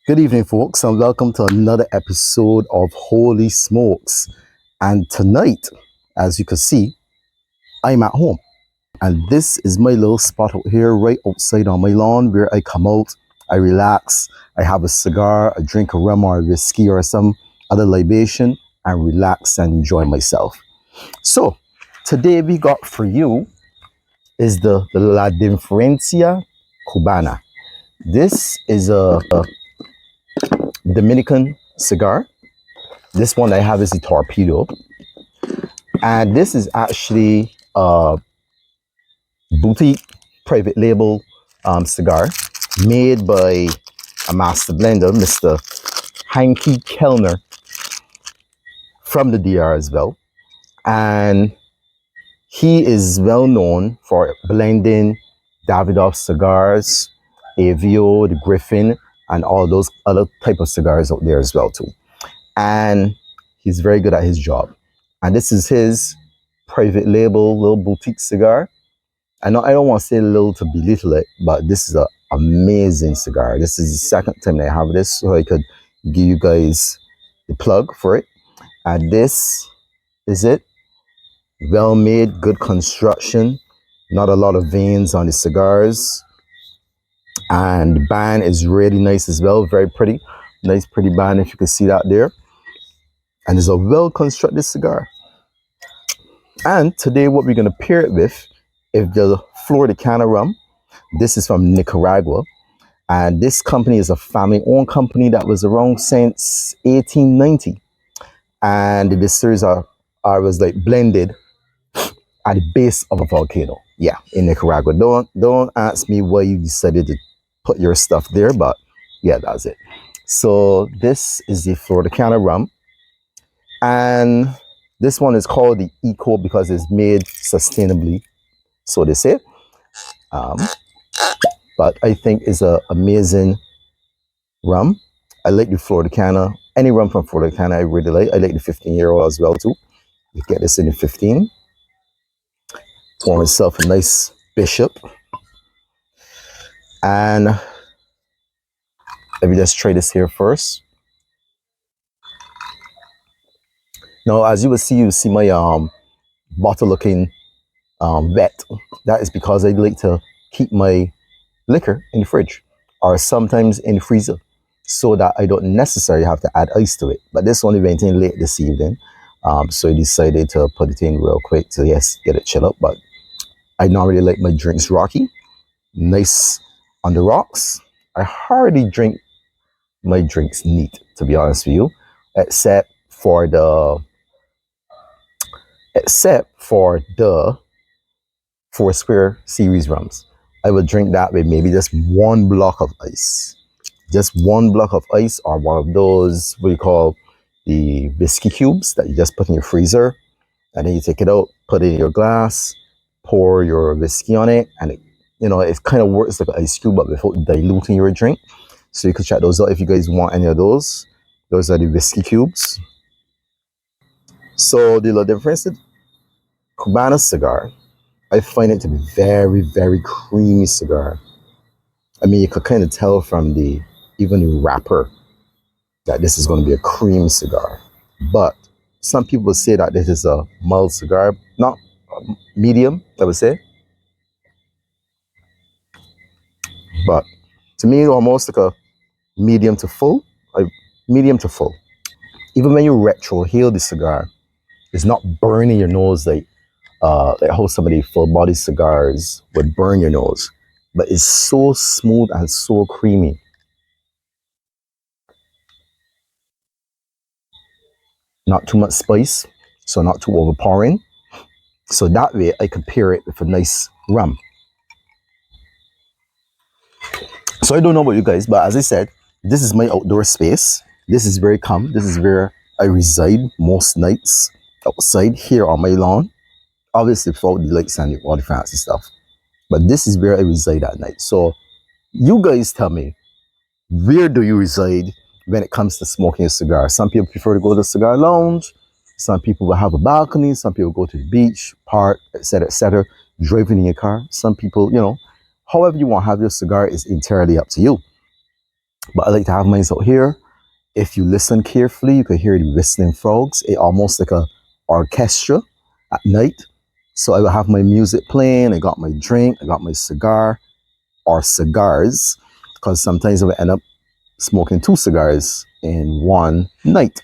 Good evening, folks, and welcome to another episode of Holy Smokes. And tonight, as you can see, I'm at home. And this is my little spot out here, right outside on my lawn, where I come out, I relax, I have a cigar, I drink a rum or a whiskey or some other libation, and relax and enjoy myself. So, today we got for you is the La Diferencia Cubana. This is a Dominican cigar. This one I have is the Torpedo, and this is actually a boutique private label cigar made by a master blender, Mr. Hanky Kellner, from the DR as well. And he is well known for blending Davidoff cigars, AVO, the Griffin, and all those other type of cigars out there as well too. And he's very good at his job. And this is his private label, little boutique cigar. I don't want to say little to belittle it, but this is an amazing cigar. This is the second time that I have this, so I could give you guys the plug for it. And this is it. Well made, good construction. Not a lot of veins on the cigars. And the band is really nice as well, very pretty. Nice pretty band, if you can see that there. And it's a well constructed cigar. And today what we're going to pair it with is the Flor de Cana rum. This is from Nicaragua. And this company is a family owned company that was around since 1890. And the distilleries was like blended at the base of a volcano. Yeah, in Nicaragua. Don't ask me why you decided to put your stuff there, but yeah, that's it. So this is the Flor de Cana rum, and this one is called the Eco because it's made sustainably, so they say. But I think it's an amazing rum. I like the Flor de Cana. Any rum from Flor de Cana I really like. I like the 15-year-old as well too. You get this in the 15. Pour myself a nice Bishop. And let me just try this here first. Now, as you will see my bottle looking wet. That is because I like to keep my liquor in the fridge or sometimes in the freezer so that I don't necessarily have to add ice to it. But this only went in late this evening. So I decided to put it in real quick to get it chill up. But I normally like my drinks rocky, nice on the rocks. I hardly drink my drinks neat, to be honest with you, except for the Four Square series rums. I would drink that with maybe just one block of ice. Just one block of ice, or one of those, what you call the whiskey cubes that you just put in your freezer. And then you take it out, put it in your glass, pour your whiskey on it, and it kind of works like an ice cube, but without diluting your drink. So you can check those out if you guys want any of those. Those are the whiskey cubes. So the La Diferencia Cubana cigar, I find it to be very, very creamy cigar. I mean, you could kind of tell from even the wrapper that this is going to be a cream cigar. But some people say that this is a mild cigar, not medium, I would say. But to me, almost like a medium to full. Medium to full. Even when you retrohale the cigar, it's not burning your nose like how some of the full body cigars would burn your nose. But it's so smooth and so creamy. Not too much spice, so not too overpowering. So that way I can pair it with a nice rum. So I don't know about you guys, but as I said, this is my outdoor space. This is very calm. This is where I reside most nights, outside here on my lawn. Obviously without the lights and all the fancy stuff. But this is where I reside at night. So you guys tell me, where do you reside when it comes to smoking a cigar? Some people prefer to go to the cigar lounge. Some people will have a balcony. Some people go to the beach, park, etc., driving in your car. Some people, however you want to have your cigar is entirely up to you. But I like to have mine out here. If you listen carefully, you can hear the whistling frogs. It almost like a orchestra at night. So I will have my music playing. I got my drink. I got my cigar or cigars, because sometimes I will end up smoking 2 cigars in one night.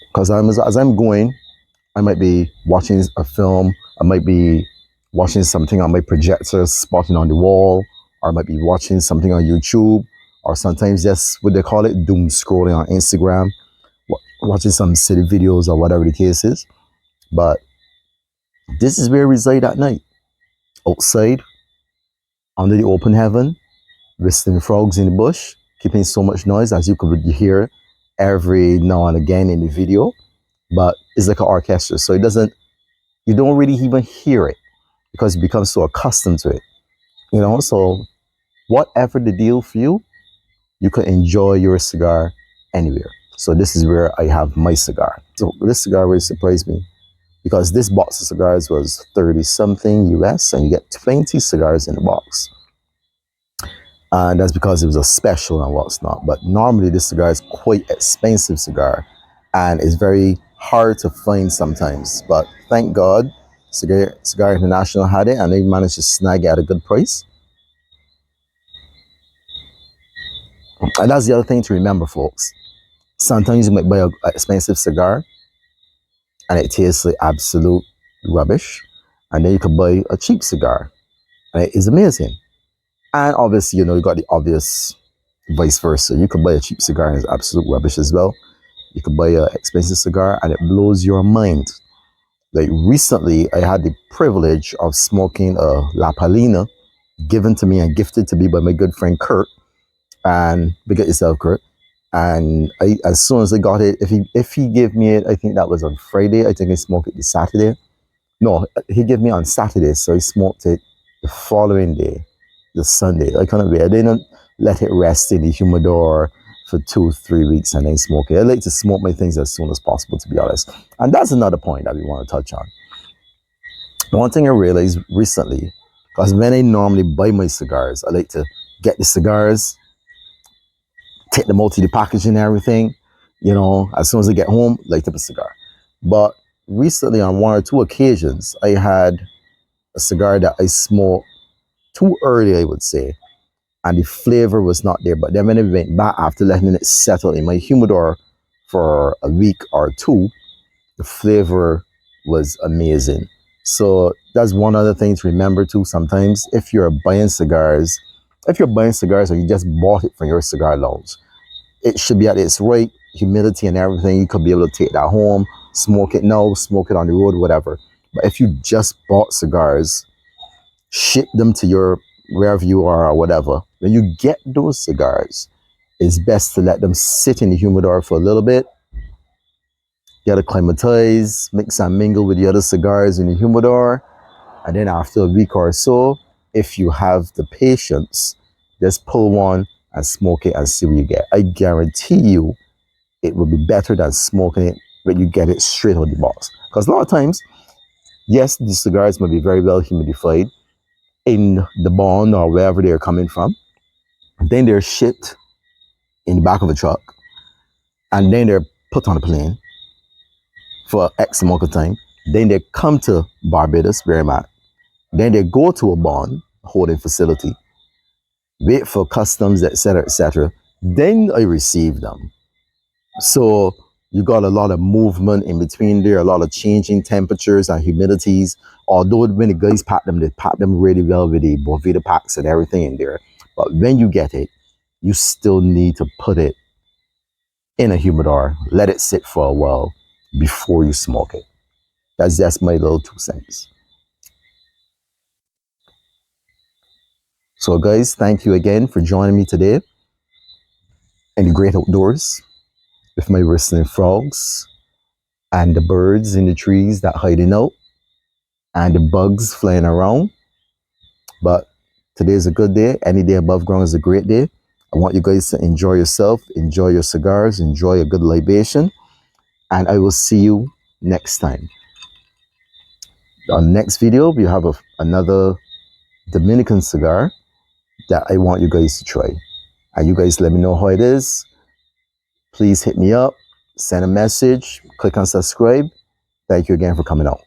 Because as I'm going, I might be watching a film. I might be watching something on my projector, spotting on the wall, or I might be watching something on YouTube, or sometimes just what they call it, doom scrolling on Instagram, watching some silly videos or whatever the case is. But this is where I reside at night, outside, under the open heaven, whistling frogs in the bush, keeping so much noise as you could hear every now and again in the video. But it's like an orchestra, so you don't really even hear it because you become so accustomed to it. So whatever the deal for you, you can enjoy your cigar anywhere. So this is where I have my cigar. So this cigar really surprised me, because this box of cigars was 30 something US, and you get 20 cigars in the box. And that's because it was a special and what's not. But normally this cigar is quite expensive cigar, and it's very hard to find sometimes. But thank God, Cigar International had it, and they managed to snag it at a good price. And that's the other thing to remember, folks. Sometimes you might buy an expensive cigar and it tastes like absolute rubbish. And then you can buy a cheap cigar and it is amazing. And obviously, you got the obvious vice versa. You could buy a cheap cigar and it's absolute rubbish as well. You could buy an expensive cigar and it blows your mind. Like recently, I had the privilege of smoking a La Palina, given to me and gifted to me by my good friend Kurt. And big up yourself, Kurt. And as soon as I got it, if he gave me it, I think that was on Friday. I think I smoked it the Saturday. No, he gave me on Saturday, so I smoked it the following day, the Sunday. I kind of I didn't let it rest in the humidor for 2-3 weeks and then smoke it. I like to smoke my things as soon as possible, to be honest. And that's another point that we want to touch on. One thing I realized recently, because when I normally buy my cigars, I like to get the cigars, take them out to the packaging and everything. As soon as I get home, light up a cigar. But recently, on 1 or 2 occasions, I had a cigar that I smoked too early, I would say, and the flavor was not there. But then when I went back after letting it settle in my humidor for a week or two, the flavor was amazing. So that's one other thing to remember too. Sometimes if you're buying cigars or you just bought it from your cigar lounge, it should be at its right humidity and everything. You could be able to take that home, smoke it now, smoke it on the road, whatever. But if you just bought cigars, ship them to your wherever you are or whatever, when you get those cigars, it's best to let them sit in the humidor for a little bit. You gotta acclimatize, mix and mingle with the other cigars in the humidor. And then after a week or so, if you have the patience, just pull one and smoke it and see what you get. I guarantee you it will be better than smoking it when you get it straight out of the box. Because a lot of times, yes, the cigars may be very well humidified in the bond or wherever they're coming from. Then they're shipped in the back of a truck. And then they're put on a plane for X amount of time. Then they come to Barbados, where I'm at. Then they go to a bond holding facility, wait for customs, etc., etc. Then I receive them. So you got a lot of movement in between there, a lot of changing temperatures and humidities. Although when the guys pack them, they pack them really well with the Boveda packs and everything in there. But when you get it, you still need to put it in a humidor, let it sit for a while before you smoke it. That's just my little 2 cents. So guys, thank you again for joining me today in the great outdoors with my whistling frogs and the birds in the trees that hiding out and the bugs flying around. But today is a good day. Any day above ground is a great day. I want you guys to enjoy yourself, enjoy your cigars, enjoy a good libation, and I will see you next time. On the next video, we have another Dominican cigar that I want you guys to try. And you guys let me know how it is. Please hit me up, send a message, click on subscribe. Thank you again for coming out.